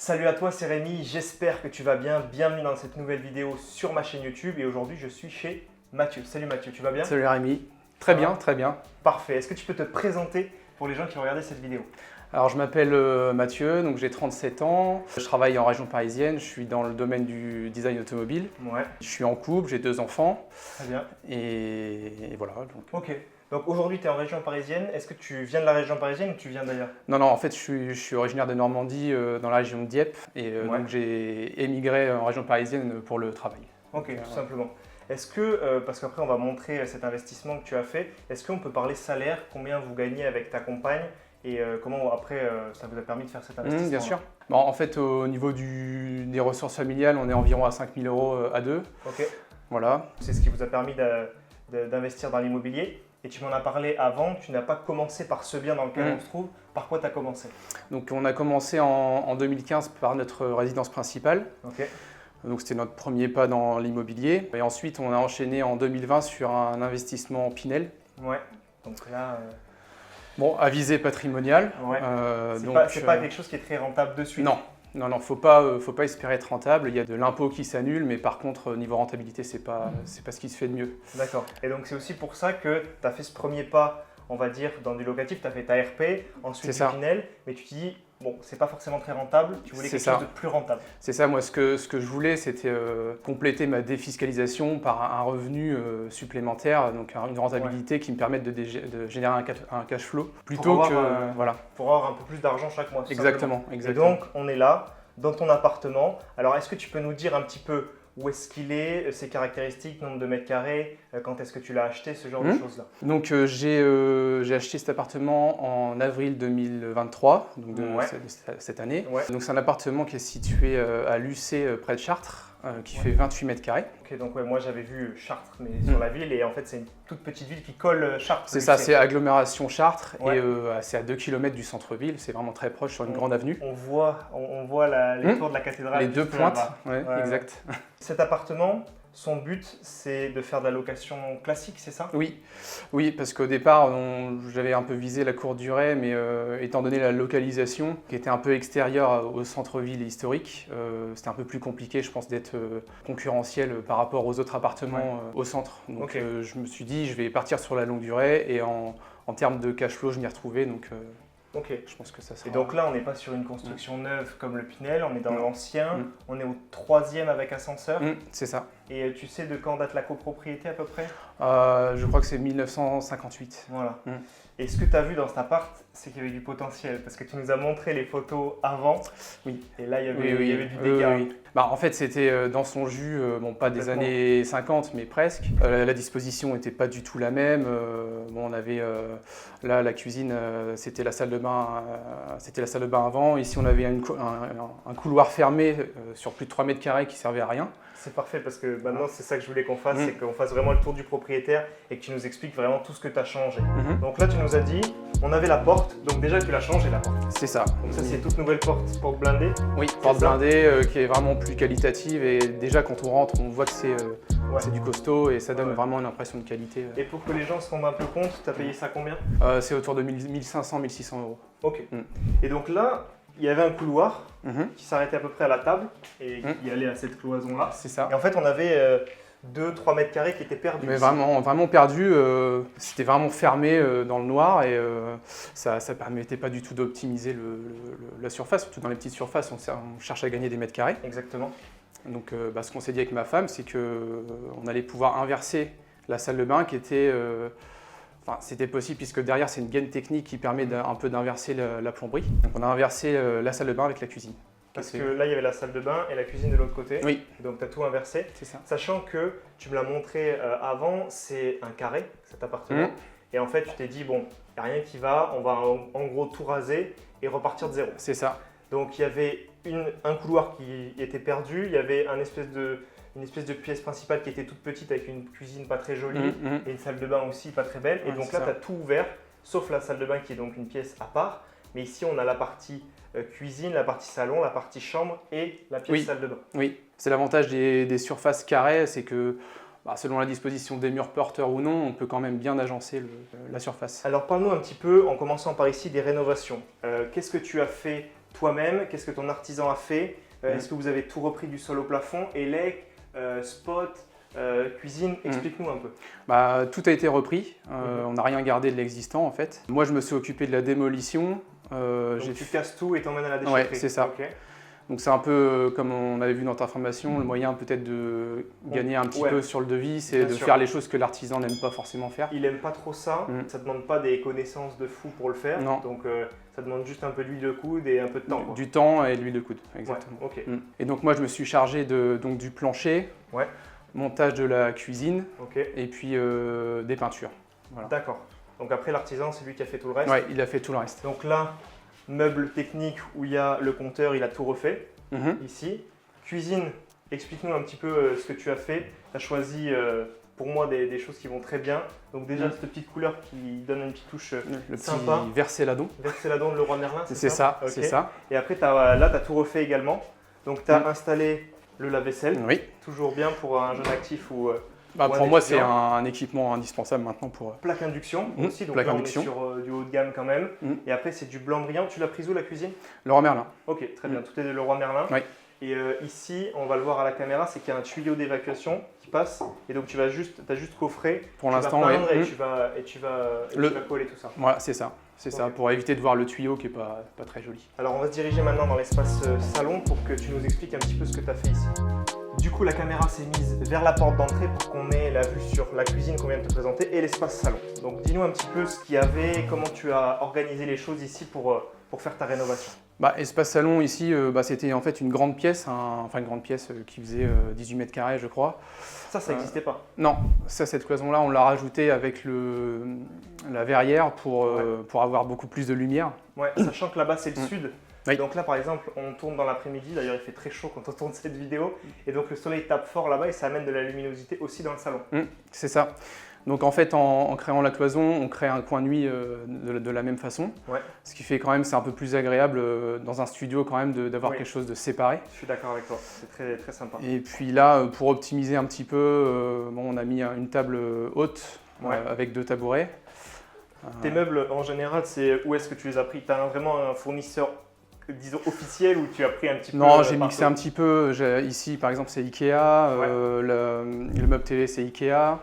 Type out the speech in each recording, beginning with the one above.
Salut à toi, c'est Rémi, j'espère que tu vas bien. Bienvenue dans cette nouvelle vidéo sur ma chaîne YouTube et aujourd'hui je suis chez Mathieu. Salut Mathieu, tu vas bien? Salut Rémi, très bien, très bien. Parfait, est-ce que tu peux te présenter pour les gens qui ont regardé cette vidéo? Alors je m'appelle Mathieu, donc j'ai 37 ans, je travaille en région parisienne, je suis dans le domaine du design automobile. Ouais. Je suis en couple, j'ai 2 enfants. Très bien. Et voilà. Ok, donc aujourd'hui tu es en région parisienne, est-ce que tu viens de la région parisienne ou tu viens d'ailleurs? Non, en fait je suis originaire de Normandie, dans la région de Dieppe, et Ouais. donc j'ai émigré en région parisienne pour le travail. Ok, tout simplement. Est-ce que, parce qu'après on va montrer cet investissement que tu as fait, est-ce qu'on peut parler salaire, combien vous gagnez avec ta compagne et comment après ça vous a permis de faire cet investissement? Bien sûr. Bon, en fait au niveau des ressources familiales, on est environ à 5 000 € à deux. Ok. Voilà. C'est ce qui vous a permis d'investir dans l'immobilier. Et tu m'en as parlé avant, tu n'as pas commencé par ce bien dans lequel on se trouve. Par quoi tu as commencé? Donc on a commencé en 2015 par notre résidence principale. Ok. Donc c'était notre premier pas dans l'immobilier. Et ensuite on a enchaîné en 2020 sur un investissement Pinel. Ouais. Donc là, Bon, à visée patrimoniale. ouais. C'est pas quelque chose qui est très rentable de suite. Non, faut pas espérer être rentable. Il y a de l'impôt qui s'annule, mais par contre, niveau rentabilité, c'est pas ce qui se fait de mieux. D'accord. Et donc c'est aussi pour ça que tu as fait ce premier pas, on va dire, dans du locatif. Tu as fait ta RP, ensuite du Pinel, mais tu te dis, bon, c'est pas forcément très rentable, tu voulais quelque chose de plus rentable. C'est ça, moi ce que je voulais, c'était compléter ma défiscalisation par un revenu supplémentaire, donc une rentabilité qui me permette de générer un cash flow, plutôt que… voilà. Pour avoir un peu plus d'argent chaque mois. Exactement. Et donc on est là, dans ton appartement. Alors est-ce que tu peux nous dire un petit peu où est-ce qu'il est, ses caractéristiques, nombre de mètres carrés, quand est-ce que tu l'as acheté, ce genre de choses-là? Donc j'ai acheté cet appartement en avril 2023, donc de cette année. Ouais. Donc c'est un appartement qui est situé à Lucé, près de Chartres, qui fait 28 mètres carrés. Ok, donc moi j'avais vu Chartres, mais sur la ville, et en fait c'est une toute petite ville qui colle Chartres. C'est ça, c'est agglomération Chartres, et c'est à 2 km du centre-ville, c'est vraiment très proche sur une grande avenue. On voit les tours de la cathédrale. Les deux pointes, exact. Cet appartement, son but, c'est de faire de la location classique, c'est ça? Oui, parce qu'au départ, j'avais un peu visé la courte durée, mais étant donné la localisation, qui était un peu extérieure au centre-ville historique, c'était un peu plus compliqué, je pense, d'être concurrentiel par rapport aux autres appartements au centre. Donc je me suis dit, je vais partir sur la longue durée, et en termes de cash flow, je m'y retrouvais. Donc, je pense que ça sera… Et donc là, on n'est pas sur une construction neuve comme le Pinel, on est dans l'ancien, on est au 3e avec ascenseur. C'est ça. Et tu sais de quand date la copropriété à peu près? Je crois que c'est 1958. Voilà. Et ce que tu as vu dans cet appart, c'est qu'il y avait du potentiel, parce que tu nous as montré les photos avant. Oui. Et là, il y avait du dégât. En fait, c'était dans son jus, pas des années 50, mais presque. La disposition n'était pas du tout la même. On avait là la cuisine, c'était la salle de bain, avant. Ici, on avait un couloir fermé sur plus de 3 mètres carrés qui servait à rien. C'est parfait, parce que maintenant c'est ça que je voulais qu'on fasse, c'est qu'on fasse vraiment le tour du propriétaire et que tu nous expliques vraiment tout ce que tu as changé. Donc là tu nous as dit, on avait la porte, donc déjà tu l'as changé la porte. C'est ça. Donc ça c'est toute nouvelle porte blindée. Oui, porte blindée qui est vraiment plus qualitative, et déjà quand on rentre on voit que c'est du costaud et ça donne vraiment une impression de qualité. Et pour que les gens se rendent un peu compte, tu as payé ça combien? C'est autour de 1500-1600 €. Ok. Et donc là, il y avait un couloir qui s'arrêtait à peu près à la table et qui allait à cette cloison-là. C'est ça. Et en fait, on avait 2-3 mètres carrés qui étaient perdus. Mais vraiment perdus. C'était vraiment fermé dans le noir, et ça ne permettait pas du tout d'optimiser la surface. Surtout dans les petites surfaces, on cherche à gagner des mètres carrés. Exactement. Donc ce qu'on s'est dit avec ma femme, c'est qu'on allait pouvoir inverser la salle de bain qui était… c'était possible puisque derrière c'est une gaine technique qui permet un peu d'inverser la plomberie. Donc on a inversé la salle de bain avec la cuisine. Parce que là il y avait la salle de bain et la cuisine de l'autre côté. Oui. Donc tu as tout inversé. C'est ça. Sachant que, tu me l'as montré avant, c'est un carré cet appartement. Et en fait tu t'es dit, bon, il n'y a rien qui va, on va en gros tout raser et repartir de zéro. C'est ça. Donc il y avait un couloir qui était perdu, il y avait une espèce de pièce principale qui était toute petite avec une cuisine pas très jolie et une salle de bain aussi pas très belle. Et donc là, tu as tout ouvert, sauf la salle de bain qui est donc une pièce à part. Mais ici, on a la partie cuisine, la partie salon, la partie chambre et la pièce salle de bain. Oui, c'est l'avantage des surfaces carrées, c'est que selon la disposition des murs porteurs ou non, on peut quand même bien agencer la surface. Alors parle-nous un petit peu, en commençant par ici, des rénovations. Qu'est-ce que tu as fait toi-même, qu'est-ce que ton artisan a fait, est-ce que vous avez tout repris du sol au plafond, élec, spot, cuisine, explique-nous un peu. Bah, tout a été repris, on n'a rien gardé de l'existant en fait. Moi je me suis occupé de la démolition. Donc tu casses tout et t'emmènes à la déchetterie. Ouais, c'est ça. Okay. Donc c'est un peu comme on avait vu dans ta formation, le moyen peut-être de gagner un petit peu sur le devis, c'est de faire les choses que l'artisan n'aime pas forcément faire. Il n'aime pas trop ça, ça ne demande pas des connaissances de fou pour le faire, non. Donc ça demande juste un peu d'huile de coude et un peu de temps. Du temps et de l'huile de coude, exactement. Ouais, okay. Et donc moi je me suis chargé donc, du plancher, montage de la cuisine et puis des peintures. Voilà. D'accord. Donc après l'artisan c'est lui qui a fait tout le reste. Ouais, il a fait tout le reste. Donc là, meuble technique où il y a le compteur, il a tout refait, ici. Cuisine, explique-nous un petit peu ce que tu as fait. Tu as choisi pour moi des choses qui vont très bien. Donc déjà cette petite couleur qui donne une petite touche sympa. Petit vert céladon. Vert céladon de Leroy Merlin, c'est ça, c'est ça. Et après là tu as tout refait également. Donc tu as installé le lave-vaisselle, toujours bien pour un jeune actif ou pour moi, c'est un équipement indispensable maintenant pour... Plaque induction aussi, donc là on est sur du haut de gamme quand même. Et après, c'est du blanc brillant. Tu l'as pris où la cuisine? Leroy Merlin. Ok, très bien, tout est de Leroy Merlin. Et ici, on va le voir à la caméra, c'est qu'il y a un tuyau d'évacuation qui passe. Et donc, tu as juste coffré. Pour l'instant, et tu vas coller tout ça. Voilà, c'est ça. C'est ça, pour éviter de voir le tuyau qui n'est pas très joli. Alors, on va se diriger maintenant dans l'espace salon pour que tu nous expliques un petit peu ce que tu as fait ici. Du coup, la caméra s'est mise vers la porte d'entrée pour qu'on ait la vue sur la cuisine qu'on vient de te présenter et l'espace salon. Donc, dis-nous un petit peu ce qu'il y avait, comment tu as organisé les choses ici pour faire ta rénovation. Espace salon ici, c'était en fait une grande pièce, une grande pièce qui faisait 18 mètres carrés, je crois. Ça n'existait pas? Non, cette cloison-là, on l'a rajoutée avec la verrière pour avoir beaucoup plus de lumière. Ouais, sachant que là-bas, c'est le sud. Donc là, par exemple, on tourne dans l'après-midi. D'ailleurs, il fait très chaud quand on tourne cette vidéo. Et donc, le soleil tape fort là-bas et ça amène de la luminosité aussi dans le salon. C'est ça. Donc, en fait, en créant la cloison, on crée un coin de nuit de la même façon. Ce qui fait quand même, c'est un peu plus agréable dans un studio quand même d'avoir quelque chose de séparé. Je suis d'accord avec toi. C'est très, très sympa. Et puis là, pour optimiser un petit peu, on a mis une table haute avec 2 tabourets. Tes meubles, en général, où est-ce que tu les as pris? Tu as vraiment un fournisseur, disons, officiel, ou tu as pris un petit peu? Non, j'ai mixé un petit peu. Ici, par exemple, c'est Ikea. Le meuble télé, c'est Ikea.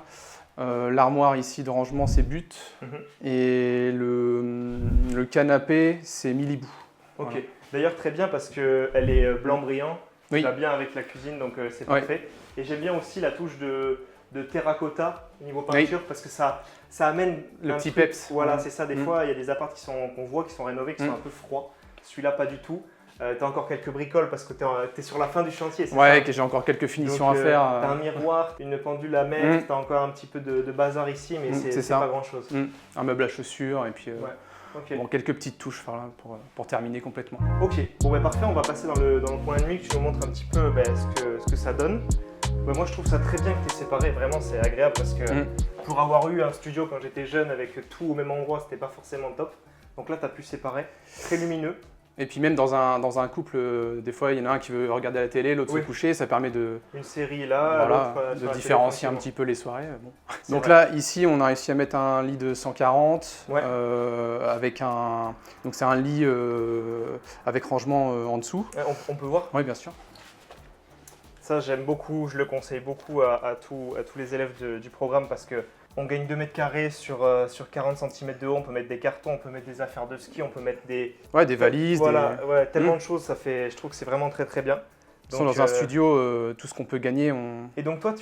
L'armoire ici de rangement, c'est But. Et le canapé, c'est Milibou. Ok. Voilà. D'ailleurs, très bien parce qu'elle est blanc brillant. Ça va bien avec la cuisine, donc c'est parfait. Et j'aime bien aussi la touche de terracotta niveau peinture parce que ça amène le petit peps. Voilà, c'est ça. Des fois, il y a des apparts qu'on voit qui sont rénovés, qui sont un peu froids. Celui-là, pas du tout. Tu as encore quelques bricoles parce que tu es sur la fin du chantier. Ouais, que j'ai encore quelques finitions à faire. Tu as un miroir, une pendule à mettre, tu as encore un petit peu de bazar ici, mais c'est pas grand-chose. Un meuble à chaussures et puis quelques petites touches pour terminer complètement. Ok, bon parfait, on va passer dans le coin de nuit, que tu nous montres un petit peu ce que ça donne. Moi, je trouve ça très bien que tu es séparé, vraiment, c'est agréable parce que pour avoir eu un studio quand j'étais jeune avec tout au même endroit, c'était pas forcément top. Donc là, tu as pu séparer, très lumineux. Et puis même dans un couple, des fois il y en a un qui veut regarder la télé, l'autre se coucher, ça permet de... Une série là, de différencier un petit peu les soirées. Donc là, ici, on a réussi à mettre un lit de 140 avec donc c'est un lit avec rangement en dessous. On peut voir? Oui, bien sûr. Ça, j'aime beaucoup, je le conseille beaucoup à tous les élèves du programme parce que on gagne 2 mètres carrés sur 40 cm de haut, on peut mettre des cartons, on peut mettre des affaires de ski, on peut mettre des valises. Voilà, tellement de choses, je trouve que c'est vraiment très très bien. Donc, dans un studio, tout ce qu'on peut gagner, Et donc toi,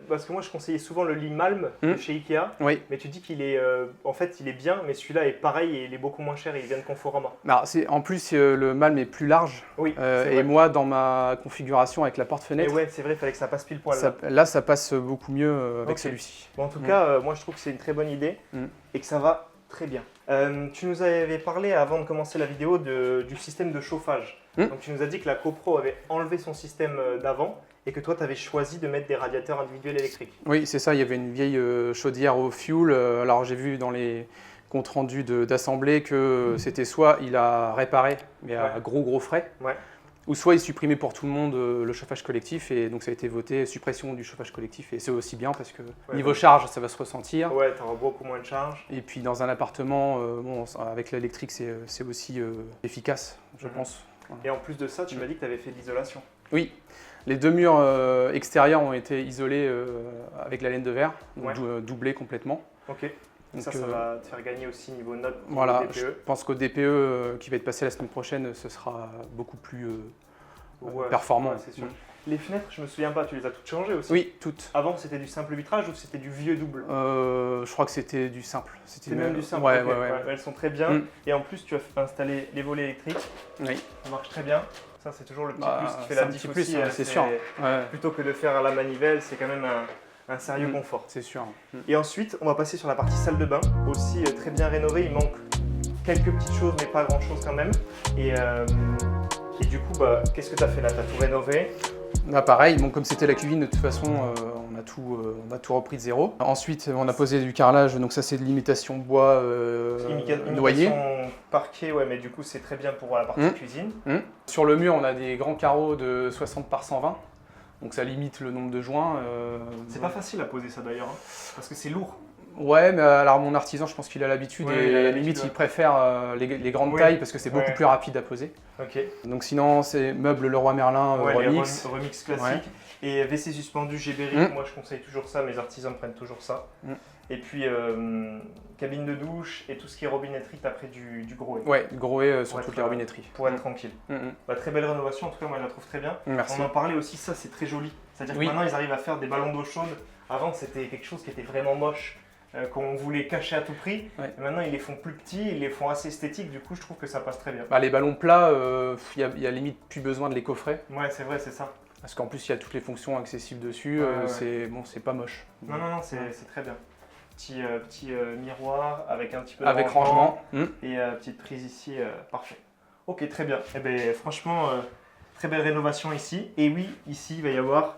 parce que moi je conseillais souvent le lit Malm de chez Ikea, mais tu dis qu'il est, en fait il est bien, mais celui-là est pareil et il est beaucoup moins cher et il vient de Conforama. En plus, le Malm est plus large, et moi dans ma configuration avec la porte-fenêtre, c'est vrai, il fallait que ça passe pile poil. Là, ça passe beaucoup mieux avec celui-ci. Bon, en tout cas, moi je trouve que c'est une très bonne idée et que ça va très bien. Tu nous avais parlé avant de commencer la vidéo du système de chauffage. Donc tu nous as dit que la CoPro avait enlevé son système d'avant et que toi tu avais choisi de mettre des radiateurs individuels électriques. Oui, c'est ça, il y avait une vieille chaudière au fioul. Alors j'ai vu dans les comptes rendus d'assemblée que c'était soit il a réparé, mais à gros frais, ou soit il supprimait pour tout le monde le chauffage collectif, et donc ça a été voté suppression du chauffage collectif, et c'est aussi bien parce que niveau charge ça va se ressentir. Ouais, tu auras beaucoup moins de charge. Et puis dans un appartement, avec l'électrique c'est aussi efficace, je pense. Et en plus de ça, tu m'as dit que tu avais fait de l'isolation. Oui, les 2 murs extérieurs ont été isolés avec la laine de verre, donc doublés complètement. Ok. Donc ça va te faire gagner aussi niveau note. Voilà, DPE. je pense qu'au DPE qui va être passé la semaine prochaine, ce sera beaucoup plus performant. Ouais, c'est sûr. Les fenêtres, je me souviens pas, tu les as toutes changées aussi? Oui, toutes. Avant, c'était du simple vitrage ou c'était du vieux double? Je crois que c'était du simple. C'était même du simple. Ouais, okay. Elles sont très bien. Et en plus, tu as installé les volets électriques. Oui. Ça marche très bien. Ça, c'est toujours le petit plus qui fait la diff aussi. C'est sûr. Plutôt que de faire à la manivelle, c'est quand même un sérieux confort. C'est sûr. Et ensuite, on va passer sur la partie salle de bain. Aussi très bien rénovée. Il manque quelques petites choses, mais pas grand chose quand même. Et du coup, qu'est-ce que tu as fait là? Tu as tout rénové? Là, pareil, bon, comme c'était la cuisine, de toute façon, on a tout repris de zéro. Ensuite, on a posé du carrelage, donc ça c'est de l'imitation bois noyé. Parquet, ouais, mais du coup c'est très bien pour la partie cuisine. Sur le mur, on a des grands carreaux de 60 par 120, donc ça limite le nombre de joints. C'est pas facile à poser ça d'ailleurs, hein, parce que c'est lourd. Ouais, mais alors mon artisan, je pense qu'il a l'habitude et à la limite, il préfère les grandes tailles parce que c'est beaucoup plus rapide à poser. Ok. Donc sinon, c'est meuble Leroy Merlin remix. Remix classique. Et WC suspendu Gébéric, moi je conseille toujours ça, mes artisans prennent toujours ça. Et puis cabine de douche et tout ce qui est robinetterie, tu as pris du Grohe. Ouais, Grohe sur toutes les robinetteries. Pour être tranquille. Très belle rénovation, en tout cas moi je la trouve très bien. Merci. On en parlait aussi, ça c'est très joli. C'est-à-dire que maintenant ils arrivent à faire des ballons d'eau chaude. Avant c'était quelque chose qui était vraiment moche, qu'on voulait cacher à tout prix. Et maintenant ils les font plus petits, ils les font assez esthétiques, du coup je trouve que ça passe très bien. Les ballons plats, il y a limite plus besoin de les coffrer. Ouais, c'est vrai, c'est ça. Parce qu'en plus il y a toutes les fonctions accessibles dessus, c'est pas moche. Non, c'est très bien. Petit miroir avec un petit peu de avec rangement. Et petite prise ici, parfait. Ok, très bien. Eh bien, franchement, très belle rénovation ici. Et oui, ici il va y avoir...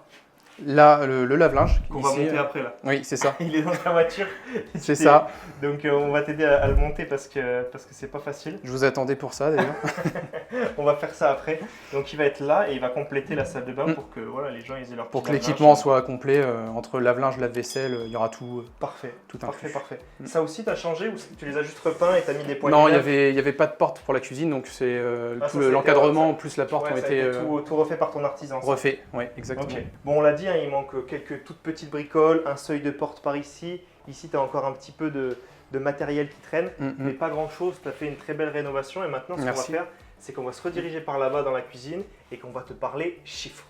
Là, le lave-linge. Qu'on va monter après là. Oui, c'est ça. Il est dans ta voiture. C'est ça. Donc on va t'aider à le monter parce que c'est pas facile. Je vous attendais pour ça d'ailleurs. On va faire ça après. Donc il va être là et il va compléter la salle de bain pour que les gens aient leur pour que l'équipement soit complet entre lave-linge, lave-vaisselle, il y aura tout. Parfait. Tout inclus. Parfait. Ça aussi t'as changé ou tu les as juste repeints et t'as mis des poignées? Non, il y avait pas de porte pour la cuisine, donc c'est l'encadrement plus la porte ont été tout refait par ton artisan. Refait, ouais, exactement. Okay. Bon, on l'a dit, il manque quelques toutes petites bricoles, un seuil de porte par ici. Ici, tu as encore un petit peu de matériel qui traîne, mais pas grand chose. Tu as fait une très belle rénovation et maintenant, ce qu'on va faire, c'est qu'on va se rediriger par là-bas dans la cuisine et qu'on va te parler chiffres.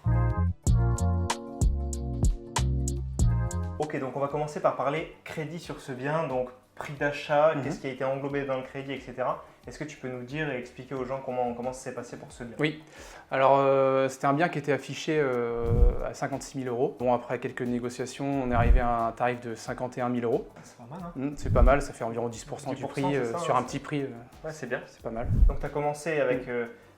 Ok, donc on va commencer par parler crédit sur ce bien, donc prix d'achat, qu'est-ce qui a été englobé dans le crédit, etc. Est-ce que tu peux nous dire et expliquer aux gens comment ça s'est passé pour ce bien? Oui, alors c'était un bien qui était affiché à 56 000 euros. Bon, après quelques négociations, on est arrivé à un tarif de 51 000 euros. C'est pas mal, hein? C'est pas mal, ça fait environ 10% du prix sur un petit prix. Ouais, c'est bien. C'est pas mal. Donc tu as commencé avec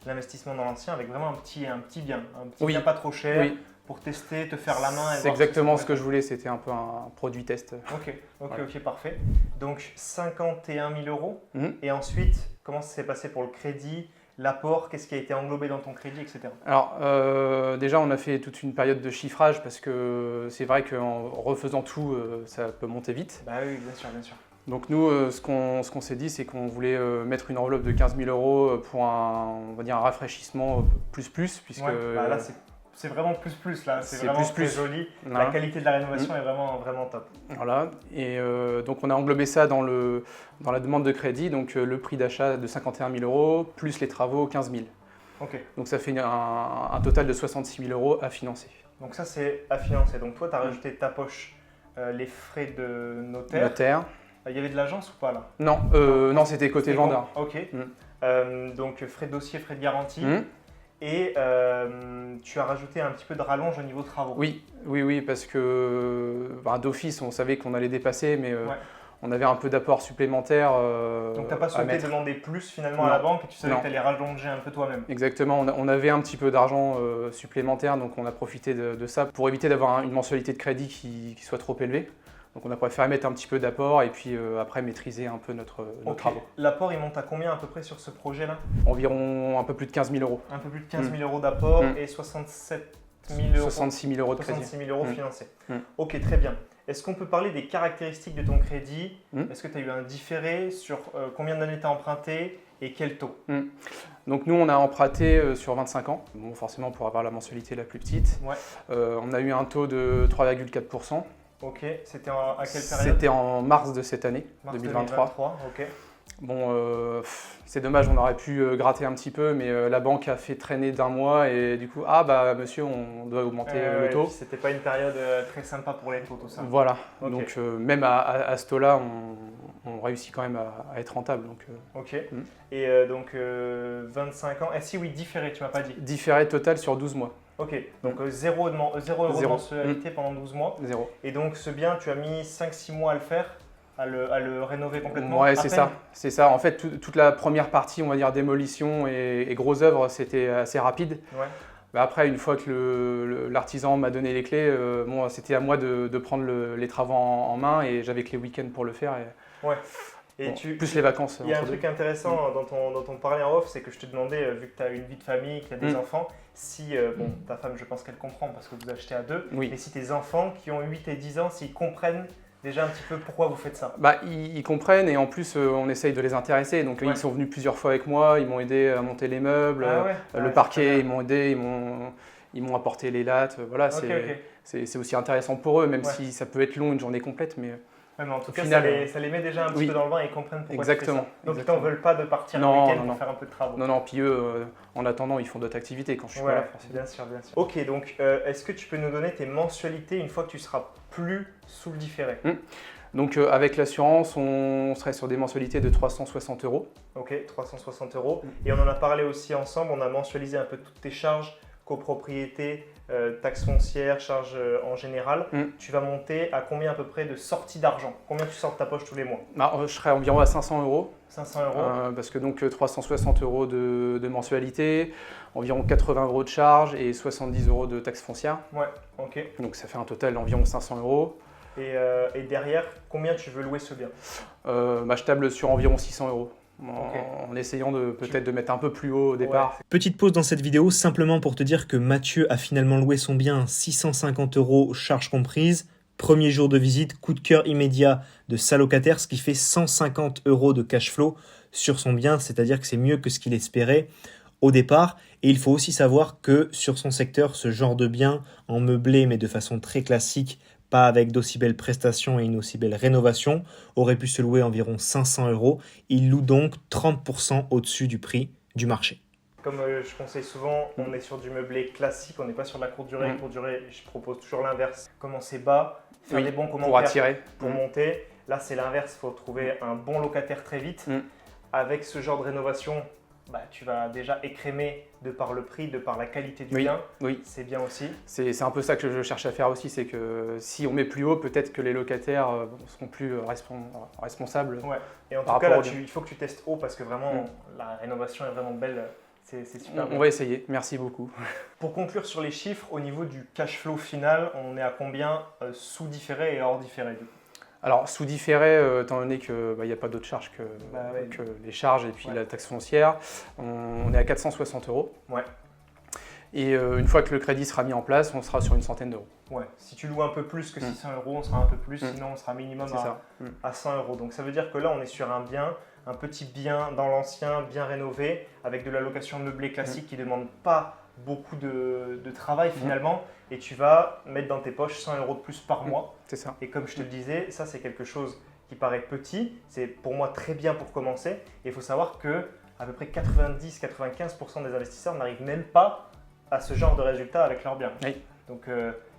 l'investissement dans l'ancien, avec vraiment un petit bien, bien pas trop cher. Pour tester, te faire la main. C'est exactement ce que je voulais, c'était un peu un produit test. Ok, parfait. Donc 51 000 euros. Et ensuite, comment ça s'est passé pour le crédit, l'apport, qu'est-ce qui a été englobé dans ton crédit, etc. Alors déjà, on a fait toute une période de chiffrage parce que c'est vrai qu'en refaisant tout, ça peut monter vite. Bah oui, bien sûr. Donc nous, ce qu'on s'est dit, c'est qu'on voulait mettre une enveloppe de 15 000 euros pour un rafraîchissement plus, puisque... là, c'est vraiment plus là, c'est vraiment très joli. La qualité de la rénovation est vraiment top. Voilà, et donc on a englobé ça dans la demande de crédit, donc le prix d'achat de 51 000 euros plus les travaux 15 000. Ok. Donc ça fait un total de 66 000 euros à financer. Donc ça c'est à financer. Donc toi tu as rajouté de ta poche les frais de notaire. Il y avait de l'agence ou pas là? Non, non c'était côté vendeur. Ok. Donc frais de dossier, frais de garantie. Et tu as rajouté un petit peu de rallonge au niveau travaux. Oui, parce que d'office, on savait qu'on allait dépasser, mais on avait un peu d'apport supplémentaire. Donc tu n'as pas souhaité demander plus finalement à la banque et tu savais que tu allais rallonger un peu toi-même. Exactement, on avait un petit peu d'argent supplémentaire, donc on a profité de ça pour éviter d'avoir une mensualité de crédit qui soit trop élevée. Donc on a préféré mettre un petit peu d'apport et puis après maîtriser un peu nos travaux. L'apport, il monte à combien à peu près sur ce projet-là? Environ un peu plus de 15 000 euros. Un peu plus de 15 000 euros d'apport et 67 000 euros. 66 000 euros de crédit. 66 000 euros financés. Ok, très bien. Est-ce qu'on peut parler des caractéristiques de ton crédit? Est-ce que tu as eu un différé sur combien d'années tu as emprunté et quel taux? Donc nous, on a emprunté sur 25 ans, bon, forcément pour avoir la mensualité la plus petite. Ouais. On a eu un taux de 3,4%. Ok, c'était à quelle période? C'était en mars de cette année, mars 2023. Ok. Bon, c'est dommage, on aurait pu gratter un petit peu, mais la banque a fait traîner d'un mois et du coup, ah bah monsieur, on doit augmenter le taux. C'était pas une période très sympa pour les taux, tout ça. Voilà, Okay. donc même à ce taux-là, on réussit quand même à être rentable. Donc, ok, et donc 25 ans, si oui, différé, tu m'as pas dit. Différé total sur 12 mois. Ok, donc 0 € de mensualité pendant 12 mois. Zéro. Et donc ce bien, tu as mis 5-6 mois à le faire, à le rénover complètement? Ouais, c'est ça. C'est ça. En fait, toute la première partie, on va dire démolition et gros œuvres, c'était assez rapide. Ouais. Bah après, une fois que l'artisan m'a donné les clés, bon, c'était à moi de prendre les travaux en main et j'avais que les week-ends pour le faire. Ouais. Et bon, plus les vacances. Il y a un truc intéressant dont on parlait en off, c'est que je te demandais, vu que tu as une vie de famille, que tu as des enfants, si, bon, ta femme, je pense qu'elle comprend parce que vous achetez à deux, mais si tes enfants qui ont 8 et 10 ans, s'ils comprennent déjà un petit peu pourquoi vous faites ça? Bah, ils comprennent et en plus, on essaye de les intéresser. Donc, ils sont venus plusieurs fois avec moi, ils m'ont aidé à monter les meubles, le parquet, ils m'ont aidé, ils m'ont apporté les lattes. Voilà, c'est aussi intéressant pour eux, même si ça peut être long, une journée complète. Mais en tout cas, final, ça les met déjà un petit peu dans le bain et ils comprennent pourquoi tu fais ça. Donc, ils t'en veulent pas de partir le week-end pour faire un peu de travaux. Non, puis eux, en attendant, ils font d'autres activités quand je suis pas là. Bien sûr. Ok, donc est-ce que tu peux nous donner tes mensualités une fois que tu seras plus sous le différé? Donc avec l'assurance, on serait sur des mensualités de 360 €. Ok, 360 €. Et on en a parlé aussi ensemble, on a mensualisé un peu toutes tes charges, copropriété, taxes foncières, charges en général. Tu vas monter à combien à peu près de sorties d'argent? Combien tu sors de ta poche tous les mois? Je serais environ à 500 €. 500 €. Parce que donc 360 € de mensualité, environ 80 € de charges et 70 € de taxes foncières. Ouais, ok. Donc ça fait un total d'environ 500 €. Et derrière, combien tu veux louer ce bien? Je table sur environ 600 €. En essayant peut-être de mettre un peu plus haut au départ. Ouais. Petite pause dans cette vidéo, simplement pour te dire que Mathieu a finalement loué son bien 650 €, charges comprises. Premier jour de visite, coup de cœur immédiat de sa locataire, ce qui fait 150 € de cash flow sur son bien, c'est-à-dire que c'est mieux que ce qu'il espérait au départ. Et il faut aussi savoir que sur son secteur, ce genre de bien en meublé, mais de façon très classique, pas avec d'aussi belles prestations et une aussi belle rénovation, aurait pu se louer environ 500 €. Il loue donc 30% au-dessus du prix du marché. Comme je conseille souvent, on est sur du meublé classique, on n'est pas sur de la courte durée. Courte durée, je propose toujours l'inverse. Commencer bas, faire des bons commentaires pour attirer, pour monter. Là, c'est l'inverse, il faut trouver un bon locataire très vite. Avec ce genre de rénovation, tu vas déjà écrémer de par le prix, de par la qualité du bien. Oui. C'est bien aussi. C'est un peu ça que je cherche à faire aussi, c'est que si on met plus haut, peut-être que les locataires seront plus responsables. Ouais. Et en tout cas, là, il faut que tu testes haut parce que vraiment, la rénovation est vraiment belle. C'est super. On va essayer, merci beaucoup. Pour conclure sur les chiffres, au niveau du cash flow final, on est à combien sous différé et hors différé du coup? Alors, sous différé, étant donné qu'il n'y a pas d'autres charges que les charges et puis la taxe foncière, on est à 460 €. Ouais. Et une fois que le crédit sera mis en place, on sera sur une centaine d'euros. Ouais. Si tu loues un peu plus que 600 €, on sera un peu plus, sinon on sera minimum à 100 €. Donc ça veut dire que là, on est sur un petit bien dans l'ancien, bien rénové, avec de la location meublée classique qui ne demande pas beaucoup de travail finalement, et tu vas mettre dans tes poches 100 € de plus par mois. C'est ça. Et comme je te le disais, ça c'est quelque chose qui paraît petit, c'est pour moi très bien pour commencer, et il faut savoir que à peu près 90-95% des investisseurs n'arrivent même pas à ce genre de résultat avec leurs biens. Oui. Donc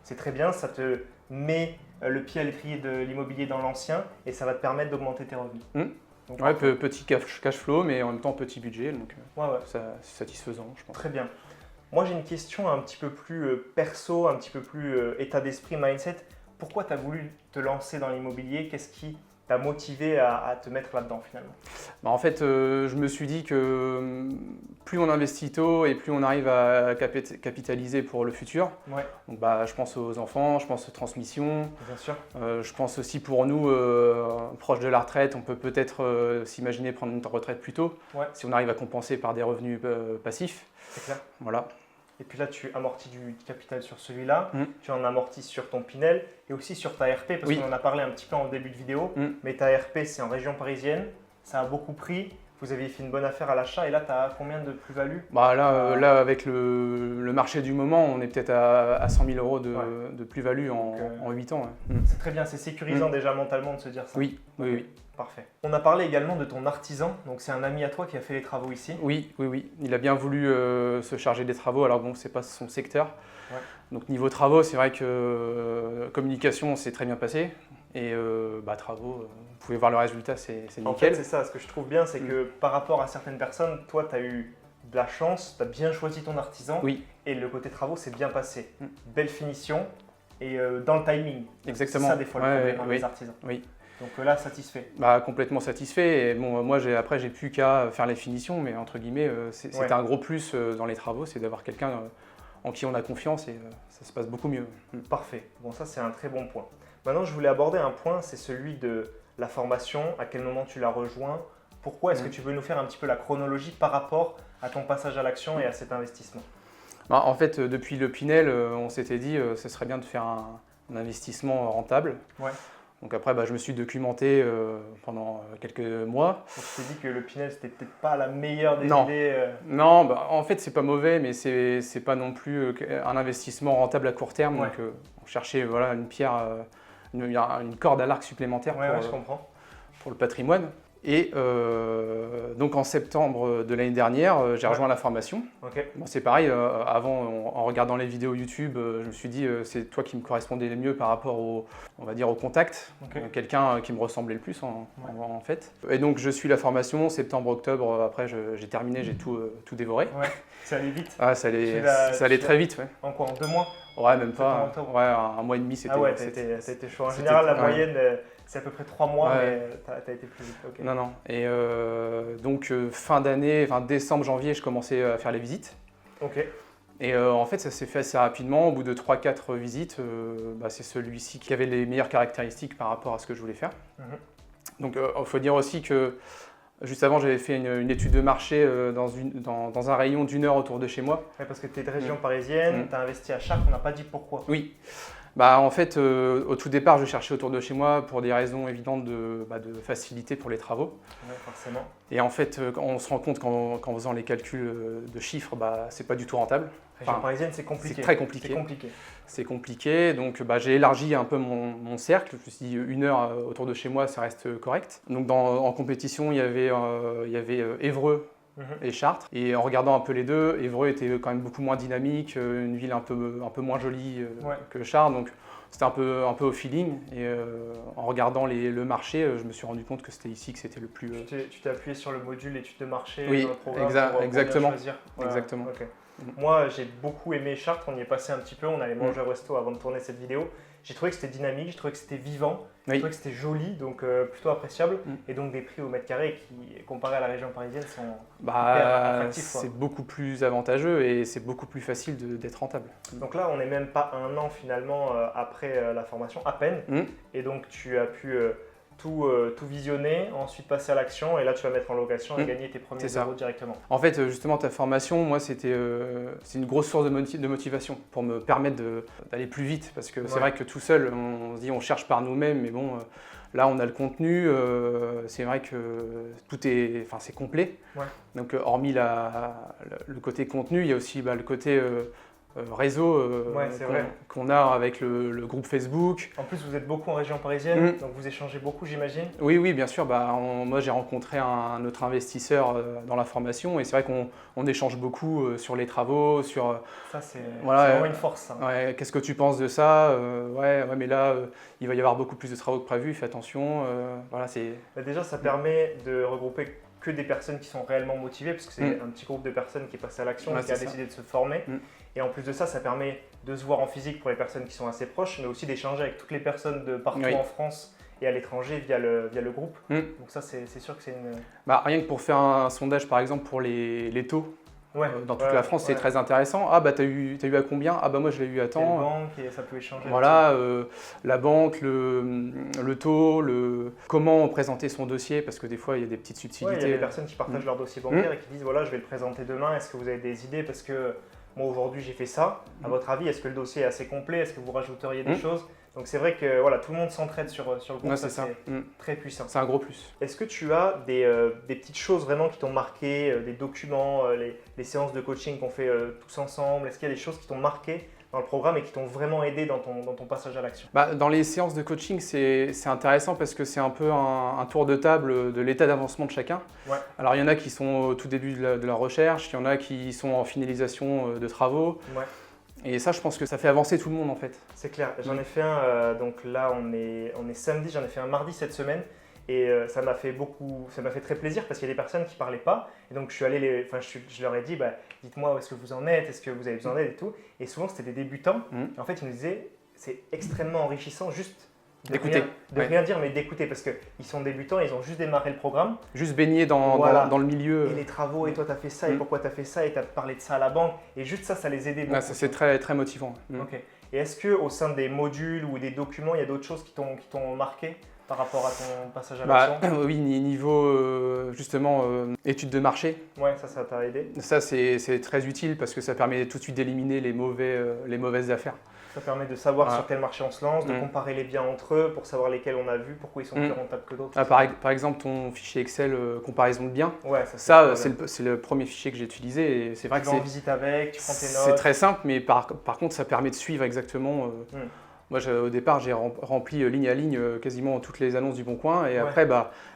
c'est très bien, ça te met le pied à l'étrier de l'immobilier dans l'ancien et ça va te permettre d'augmenter tes revenus. Donc, petit cash flow, mais en même temps petit budget, donc c'est satisfaisant, je pense. Très bien. Moi, j'ai une question un petit peu plus perso, un petit peu plus état d'esprit, mindset. Pourquoi tu as voulu te lancer dans l'immobilier? Qu'est-ce qui t'a motivé à te mettre là-dedans finalement? En fait, je me suis dit que plus on investit tôt et plus on arrive à capitaliser pour le futur. Ouais. Donc, je pense aux enfants, je pense aux transmissions. Bien sûr. Je pense aussi pour nous, proches de la retraite, on peut peut-être s'imaginer prendre une retraite plus tôt, si on arrive à compenser par des revenus passifs. C'est clair. Voilà. Et puis là, tu amortis du capital sur celui-là, tu en amortis sur ton Pinel et aussi sur ta RP, parce qu'on en a parlé un petit peu en début de vidéo, mais ta RP, c'est en région parisienne, ça a beaucoup pris. vous aviez fait une bonne affaire à l'achat et là, tu as combien de plus-value? Bah là, avec le marché du moment, on est peut-être à 100 000 euros de plus-value en 8 ans. Ouais. C'est très bien, c'est sécurisant déjà mentalement de se dire ça. Oui, oui, oui. Parfait. On a parlé également de ton artisan, donc c'est un ami à toi qui a fait les travaux ici. Oui, oui, oui. Il a bien voulu se charger des travaux, alors bon, c'est pas son secteur. Ouais. Donc niveau travaux, c'est vrai que communication, c'est très bien passé. Et travaux, vous pouvez voir le résultat, c'est nickel. En fait, c'est ça, ce que je trouve bien, c'est que par rapport à certaines personnes, toi, tu as eu de la chance, tu as bien choisi ton artisan. Oui. Et le côté travaux, c'est bien passé. Belle finition et dans le timing. Exactement. C'est ça, des fois, le problème des artisans. Oui. Donc là, satisfait. Complètement satisfait. Et bon, moi, après, j'ai plus qu'à faire les finitions, mais entre guillemets, c'était un gros plus dans les travaux, c'est d'avoir quelqu'un en qui on a confiance et ça se passe beaucoup mieux. Parfait. Bon, ça, c'est un très bon point. Maintenant, je voulais aborder un point, c'est celui de la formation. À quel moment tu l'as rejoint? Pourquoi? Est-ce que tu veux nous faire un petit peu la chronologie par rapport à ton passage à l'action et à cet investissement? En fait, depuis le Pinel, on s'était dit que ce serait bien de faire un investissement rentable. Ouais. Donc après, je me suis documenté pendant quelques mois. Donc tu t'es dit que le Pinel, c'était peut-être pas la meilleure des idées Non, en fait, c'est pas mauvais, mais c'est pas non plus un investissement rentable à court terme. Ouais. Donc on cherchait une pierre, une corde à l'arc supplémentaire je comprends. pour le patrimoine. Et donc en septembre de l'année dernière, j'ai rejoint la formation. Okay. Bon, c'est pareil, avant, en regardant les vidéos YouTube, je me suis dit c'est toi qui me correspondais le mieux par rapport au contact, quelqu'un qui me ressemblait le plus en fait. Et donc je suis la formation, septembre-octobre, après j'ai terminé, j'ai tout dévoré. Ouais, ça allait vite. Ah, ça allait très vite. Ouais. En quoi, en 2 mois? Ouais, même pas. Ouais, un mois et demi, c'était. Ah ouais, t'as été chaud. En général, la moyenne, c'est à peu près 3 mois, mais t'as été plus vite. Okay. Non. Et donc, fin d'année, décembre, janvier, je commençais à faire les visites. Ok. Et en fait, ça s'est fait assez rapidement. Au bout de 3-4 visites, c'est celui-ci qui avait les meilleures caractéristiques par rapport à ce que je voulais faire. Donc, il faut dire aussi que juste avant, j'avais fait une étude de marché dans un rayon d'1 heure autour de chez moi. Ouais, parce que tu es de région parisienne, tu as investi à Chartres, on n'a pas dit pourquoi. Oui. En fait, au tout départ, je cherchais autour de chez moi pour des raisons évidentes de facilité pour les travaux. Ouais, forcément. Et en fait, on se rend compte qu'en faisant les calculs de chiffres, c'est pas du tout rentable. Région parisienne, c'est compliqué. C'est très compliqué. C'est compliqué, donc j'ai élargi un peu mon cercle. Je me suis dit 1 heure autour de chez moi, ça reste correct. Donc en compétition, il y avait Évreux et Chartres. Et en regardant un peu les deux, Évreux était quand même beaucoup moins dynamique, une ville un peu moins jolie que Chartres. Donc c'était un peu au feeling. Et en regardant le marché, je me suis rendu compte que c'était ici que c'était le plus. Tu t'es appuyé sur le module étude de marché dans le programme exactement. Pour choisir. Exactement. Okay. Moi, j'ai beaucoup aimé Chartres, on y est passé un petit peu, on allait manger au resto avant de tourner cette vidéo. J'ai trouvé que c'était dynamique, j'ai trouvé que c'était vivant, j'ai trouvé que c'était joli, donc plutôt appréciable. Et donc des prix au mètre carré qui, comparé à la région parisienne, sont hyper attractifs. C'est beaucoup plus avantageux et c'est beaucoup plus facile d'être rentable. Donc là, on n'est même pas 1 an finalement après la formation, à peine. Et donc tu as pu tout visionner, ensuite passer à l'action et là tu vas mettre en location et gagner tes premiers euros directement. En fait, justement, ta formation, moi, c'est une grosse source de motivation pour me permettre d'aller plus vite parce que c'est vrai que tout seul, on se dit on cherche par nous-mêmes, mais bon, là on a le contenu, c'est vrai que tout c'est complet. Donc hormis le côté contenu, il y a aussi le côté réseau qu'on a avec le groupe Facebook. En plus, vous êtes beaucoup en région parisienne, donc vous échangez beaucoup, j'imagine? Oui, bien sûr. Moi, j'ai rencontré un autre investisseur dans la formation et c'est vrai qu'on échange beaucoup sur les travaux, sur… Ça, c'est vraiment une force. Ouais, qu'est-ce que tu penses de ça? Mais là, il va y avoir beaucoup plus de travaux que prévu, fais attention. Déjà, ça permet de regrouper que des personnes qui sont réellement motivées, parce que c'est un petit groupe de personnes qui est passé à l'action, qui a décidé de se former. Et en plus de ça, ça permet de se voir en physique pour les personnes qui sont assez proches, mais aussi d'échanger avec toutes les personnes de partout en France et à l'étranger via le groupe. Donc ça, c'est sûr que c'est une… Rien que pour faire un sondage, par exemple, pour les taux, dans toute la France, c'est très intéressant. Ah, t'as eu à combien? Ah, moi, je l'ai eu à temps. Quelle banque, et ça peut échanger. Voilà, la banque, le taux, comment présenter son dossier, parce que des fois, il y a des petites subtilités. Il y a des personnes qui partagent leur dossier bancaire et qui disent voilà, je vais le présenter demain, est-ce que vous avez des idées? Parce que moi aujourd'hui j'ai fait ça. À votre avis, est-ce que le dossier est assez complet? Est-ce que vous rajouteriez des choses? Donc c'est vrai que voilà, tout le monde s'entraide sur le groupe, c'est ça. Très puissant. C'est un gros plus. Est-ce que tu as des petites choses vraiment qui t'ont marqué, des documents, les séances de coaching qu'on fait tous ensemble? Est-ce qu'il y a des choses qui t'ont marqué dans le programme et qui t'ont vraiment aidé dans ton passage à l'action? Dans les séances de coaching, c'est intéressant parce que c'est un peu un tour de table de l'état d'avancement de chacun. Ouais. Alors il y en a qui sont au tout début de leur recherche, il y en a qui sont en finalisation de travaux. Ouais. Et ça, je pense que ça fait avancer tout le monde en fait. C'est clair. J'en ai fait un, donc là on est samedi, j'en ai fait un mardi cette semaine. Et ça m'a fait très plaisir parce qu'il y a des personnes qui ne parlaient pas. Et donc je leur ai dit, dites-moi où est-ce que vous en êtes, est-ce que vous avez besoin d'aide et tout. Et souvent c'était des débutants. Et en fait ils nous disaient, c'est extrêmement enrichissant juste d'écouter. Rien dire, mais d'écouter parce qu'ils sont débutants, ils ont juste démarré le programme. Juste baigner dans le milieu. Et les travaux, et toi tu as fait ça, et pourquoi tu as fait ça, et tu as parlé de ça à la banque. Et juste ça les aidait beaucoup. Ça c'est très, très motivant. Ok. Et est-ce qu'au sein des modules ou des documents, il y a d'autres choses qui t'ont marqué par rapport à ton passage à l'action? Oui, niveau justement études de marché. Ouais, ça t'a aidé. Ça c'est très utile parce que ça permet tout de suite d'éliminer les mauvaises affaires. Ça permet de savoir sur quel marché on se lance, de comparer les biens entre eux pour savoir lesquels on a vu, pourquoi ils sont plus rentables que d'autres. Par exemple, ton fichier Excel comparaison de biens, ouais, c'est le premier fichier que j'ai utilisé. Et c'est vrai que tu vas en visite avec, tu prends tes notes. C'est très simple, mais par contre, ça permet de suivre exactement. Moi, au départ, j'ai rempli ligne à ligne quasiment toutes les annonces du Bon Coin. Et après,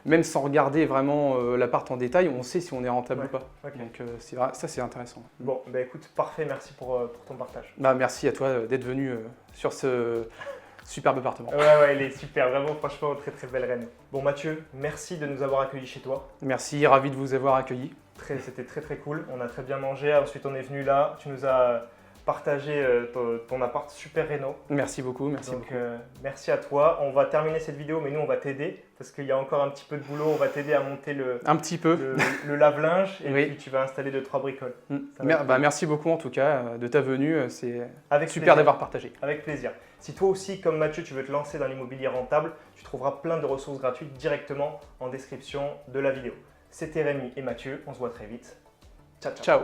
même sans regarder vraiment l'appart en détail, on sait si on est rentable ou pas. Okay. Donc ça, c'est intéressant. Bon, écoute, parfait. Merci pour ton partage. Merci à toi d'être venu sur ce superbe appartement. Ouais, il est super. Vraiment, franchement, très, très belle reine. Bon, Mathieu, merci de nous avoir accueillis chez toi. Merci, ravi de vous avoir accueillis. C'était très, très cool. On a très bien mangé. Ensuite, on est venu là. Tu nous as partager ton appart super réno. Merci beaucoup, merci à toi. On va terminer cette vidéo, mais nous on va t'aider parce qu'il y a encore un petit peu de boulot. On va t'aider à monter le lave-linge et puis tu vas installer 2-3 bricoles. Merci beaucoup en tout cas de ta venue. C'est super d'avoir partagé. Avec plaisir. Si toi aussi, comme Mathieu, tu veux te lancer dans l'immobilier rentable, tu trouveras plein de ressources gratuites directement en description de la vidéo. C'était Rémi et Mathieu. On se voit très vite. Ciao.